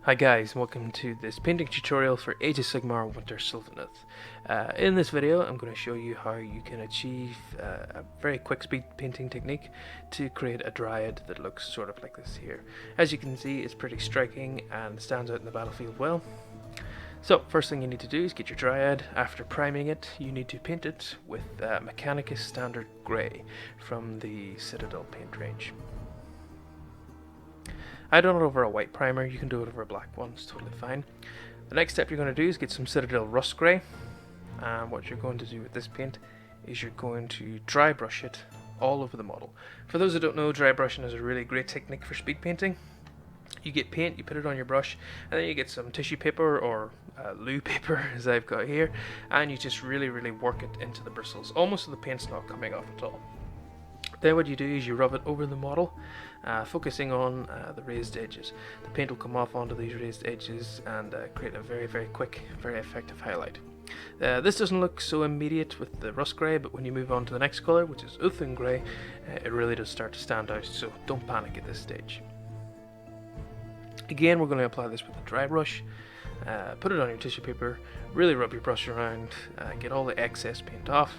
Hi guys, welcome to this painting tutorial for Age of Sigmar Winter Sylvaneth. In this video I'm going to show you how you can achieve a very quick speed painting technique to create a dryad that looks sort of like this here. As you can see, it's pretty striking and stands out in the battlefield well. So first thing you need to do is get your dryad. After priming it, you need to paint it with Mechanicus Standard Grey from the Citadel paint range. I done it over a white primer, you can do it over a black one, it's totally fine. The next step you're going to do is get some Citadel Rust Grey, and what you're going to do with this paint is you're going to dry brush it all over the model. For those who don't know, dry brushing is a really great technique for speed painting. You get paint, you put it on your brush, and then you get some tissue paper or loo paper, as I've got here, and you just really work it into the bristles, almost so the paint's not coming off at all. Then what you do is you rub it over the model, focusing on the raised edges. The paint will come off onto these raised edges and create a very quick, very effective highlight. This doesn't look so immediate with the rust grey, but when you move on to the next colour, which is Uthun grey, it really does start to stand out, so don't panic at this stage. Again, we're going to apply this with a dry brush. Put it on your tissue paper, really rub your brush around, get all the excess paint off,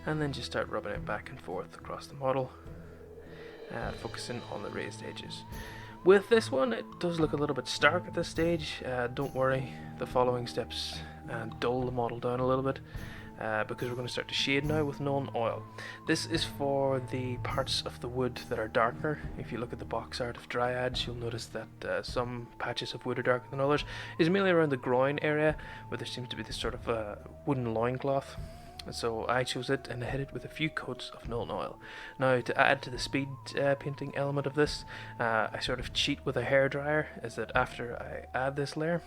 and then just start rubbing it back and forth across the model, focusing on the raised edges. With this one, it does look a little bit stark at this stage. Don't worry, the following steps dull the model down a little bit, because we're going to start to shade now with Nuln Oil. This is for the parts of the wood that are darker. If you look at the box art of Dryads, you'll notice that some patches of wood are darker than others. It's mainly around the groin area where there seems to be this sort of wooden loincloth. So I chose it and I hit it with a few coats of Nuln Oil. Now, to add to the speed painting element of this, I sort of cheat with a hairdryer, is that after I add this layer,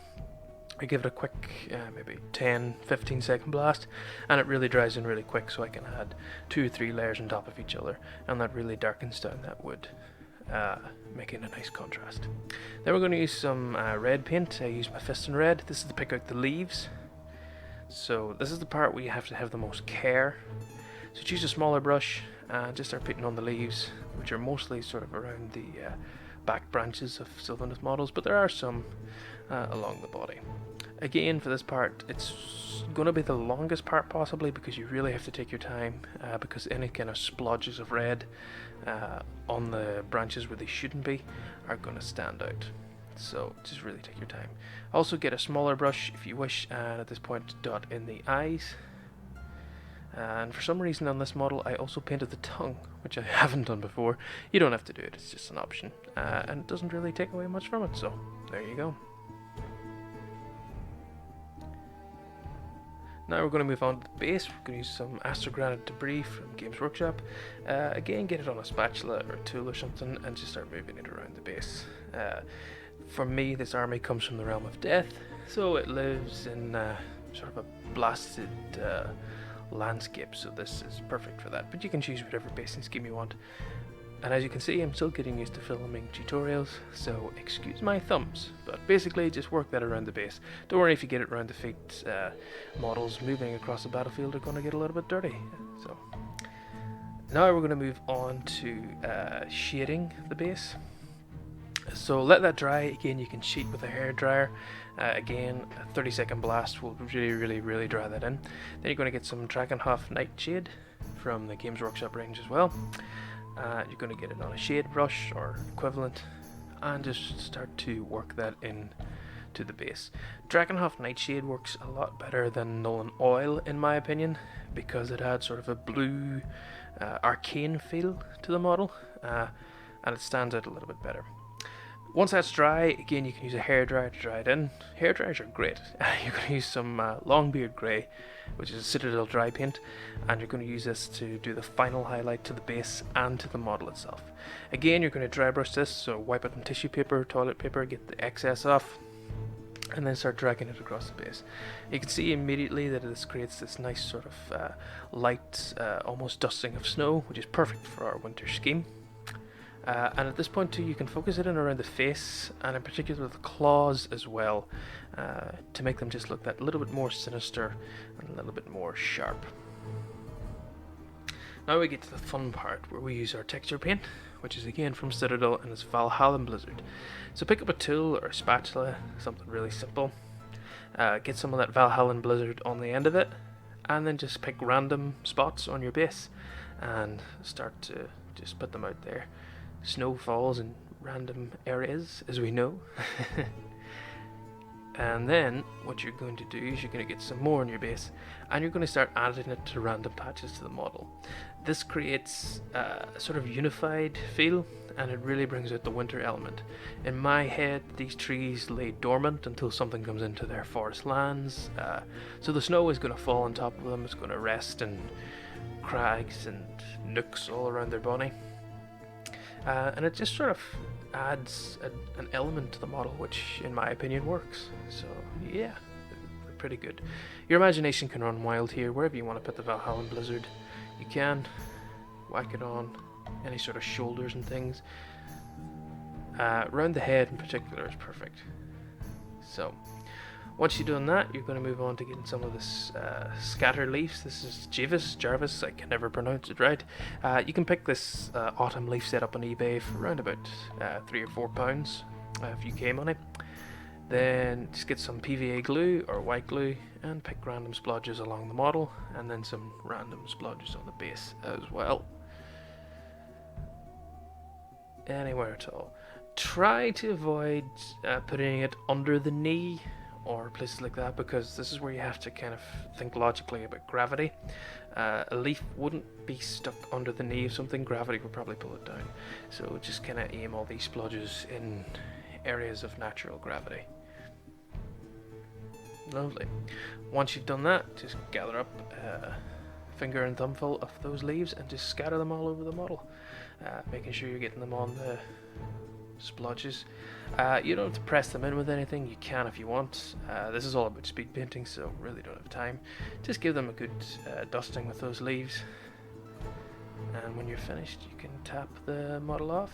I give it a quick, maybe 10-15 second blast, and it really dries in really quick, so I can add 2 or 3 layers on top of each other, and that really darkens down that wood, making a nice contrast. Then we're going to use some red paint. I use my Fiston Red. This is to pick out the leaves. So this is the part where you have to have the most care. So choose a smaller brush and just start painting on the leaves, which are mostly sort of around the back branches of Sylvaneth models, but there are some along the body. Again, for this part, it's going to be the longest part possibly, because you really have to take your time, because any kind of splodges of red on the branches where they shouldn't be are going to stand out. So just really take your time. Also get a smaller brush if you wish, and at this point dot in the eyes. And for some reason on this model I also painted the tongue, which I haven't done before. You don't have to do it, it's just an option, and it doesn't really take away much from it, so there you go. Now we're going to move on to the base. We're going to use some Astrogranite debris from Games Workshop. Again, get it on a spatula or a tool or something and just start moving it around the base. For me, this army comes from the Realm of Death, so it lives in sort of a blasted landscape, so this is perfect for that. But you can choose whatever basing scheme you want. And as you can see, I'm still getting used to filming tutorials, so excuse my thumbs. But basically, just work that around the base. Don't worry if you get it around the feet. Models moving across the battlefield are going to get a little bit dirty. So now we're going to move on to shading the base. So let that dry. Again, you can cheat with a hairdryer. Again, a 30-second blast will really dry that in. Then you're going to get some Dragonhof Nightshade from the Games Workshop range as well. You're going to get it on a shade brush or equivalent, and just start to work that in to the base. Dragonhof Nightshade works a lot better than Nuln Oil in my opinion, because it had sort of a blue arcane feel to the model, and it stands out a little bit better. Once that's dry, again you can use a hairdryer to dry it in. Hairdryers are great. You're going to use some Longbeard Grey, which is a Citadel dry paint, and you're going to use this to do the final highlight to the base and to the model itself. Again, you're going to dry brush this, so wipe it on tissue paper, toilet paper, get the excess off, and then start dragging it across the base. You can see immediately that this creates this nice sort of light, almost dusting of snow, which is perfect for our winter scheme. And at this point too, you can focus it in around the face, and in particular the claws as well, to make them just look that little bit more sinister and a little bit more sharp. Now we get to the fun part where we use our texture paint, which is again from Citadel, and it's Valhalla Blizzard. So pick up a tool or a spatula, something really simple. Get some of that Valhalla Blizzard on the end of it, and then just pick random spots on your base and start to just put them out there. Snow falls in random areas, as we know. And then what you're going to do is you're going to get some more on your base, and you're going to start adding it to random patches to the model. This creates a sort of unified feel, and it really brings out the winter element. In my head, these trees lay dormant until something comes into their forest lands, so the snow is going to fall on top of them. It's going to rest in crags and nooks all around their body, and it just sort of adds an element to the model, which in my opinion works. So yeah, they're pretty good. Your imagination can run wild here. Wherever you want to put the Valhalla Blizzard, you can whack it on any sort of shoulders and things. Round the head in particular is perfect. So once you've done that, you're going to move on to getting some of this scatter leaves. This is Jarvis, I can never pronounce it right. You can pick this autumn leaf set up on eBay for around about £3 or £4 UK money. Then just get some PVA glue or white glue and pick random splodges along the model, and then some random splodges on the base as well. Anywhere at all. Try to avoid putting it under the knee or places like that, because this is where you have to kind of think logically about gravity. A leaf wouldn't be stuck under the knee of something. Gravity would probably pull it down. So just kind of aim all these splodges in areas of natural gravity. Lovely. Once you've done that, just gather up a finger and thumbful of those leaves and just scatter them all over the model, making sure you're getting them on the splodges. You don't have to press them in with anything. You can if you want. This is all about speed painting, so really don't have time. Just give them a good dusting with those leaves, and when you're finished you can tap the model off,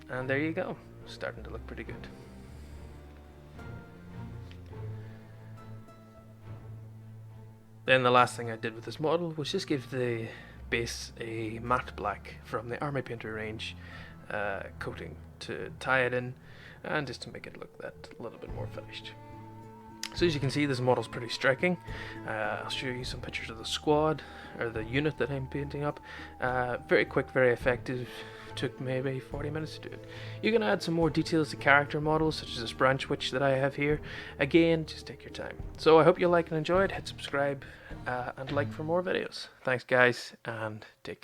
and there you go. Starting to look pretty good. Then the last thing I did with this model was just give the base a matte black from the Army Painter range coating to tie it in, and just to make it look that a little bit more finished. So as you can see, this model's pretty striking. I'll show you some pictures of the squad, or the unit that I'm painting up. Very quick, very effective. Took maybe 40 minutes to do it. You can add some more details to character models, such as this branch witch that I have here. Again, just take your time. So I hope you like and enjoyed. Hit subscribe and like for more videos. Thanks guys, and take care.